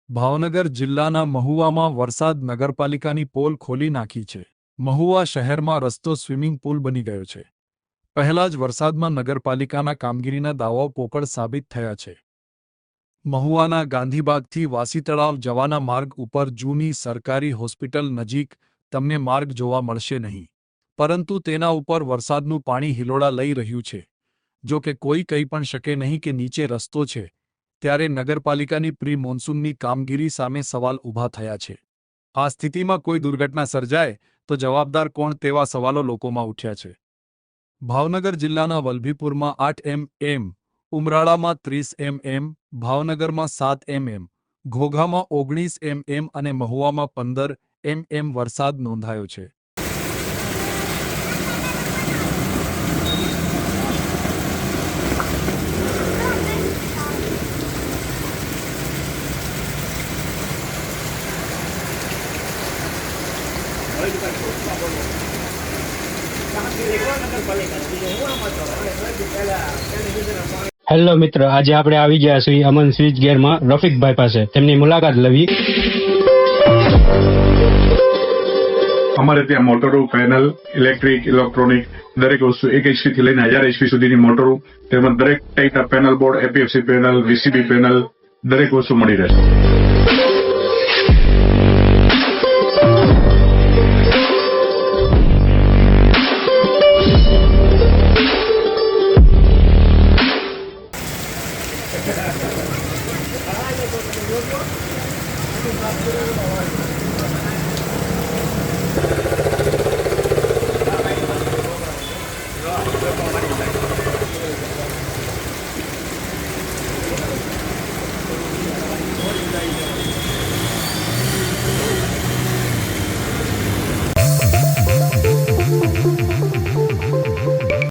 ભાવનગર જિલ્લાના મહુવામાં વરસાદ નગરપાલિકાની પોલ ખોલી નાખી છે। મહુવા શહેરમાં રસ્તો સ્વિમિંગ પુલ બની ગયો છે। પહેલા જ વરસાદમાં નગરપાલિકાના કામગીરીના દાવાઓ પોકળ સાબિત થયા છે। મહુવાના ગાંધીબાગથી વાસી તળાવ જવાના માર્ગ ઉપર જૂની સરકારી હોસ્પિટલ નજીક તમને માર્ગ જોવા મળશે નહીં, પરંતુ તેના ઉપર વરસાદનું પાણી હિલોળા લઈ રહ્યું છે। જો કે કોઈ કહી પણ શકે નહીં કે નીચે રસ્તો છે, ત્યારે નગરપાલિકાની પ્રી મોન્સૂનની કામગીરી સામે સવાલ ઊભા થયા છે। આ સ્થિતિમાં કોઈ દુર્ઘટના સર્જાય તો જવાબદાર કોણ તેવા સવાલો લોકોમાં ઉઠ્યા છે। ભાવનગર જિલ્લાના વલભીપુરમાં 8 mm, ઉમરાળામાં 30 mm, ભાવનગરમાં 7 mm, ઘોઘામાં 19 mm અને મહુવામાં 15 mm વરસાદ નોંધાયો છે। હેલો મિત્ર, આજે આપણે આવી ગયા છીએ અમન સ્વિચ ગેરમાં રફીકભાઈ પાસે તેમની મુલાકાત લેવી। અમારે ત્યાં મોટરો, પેનલ, ઇલેક્ટ્રિક, ઇલેક્ટ્રોનિક દરેક વસ્તુ 1 HP થી લઈને 1000 HP સુધીની મોટરો, તેમજ દરેક ટાઈપના પેનલ બોર્ડ, એપીએફસી પેનલ, વીસીબી પેનલ દરેક વસ્તુ મળી રહેશે।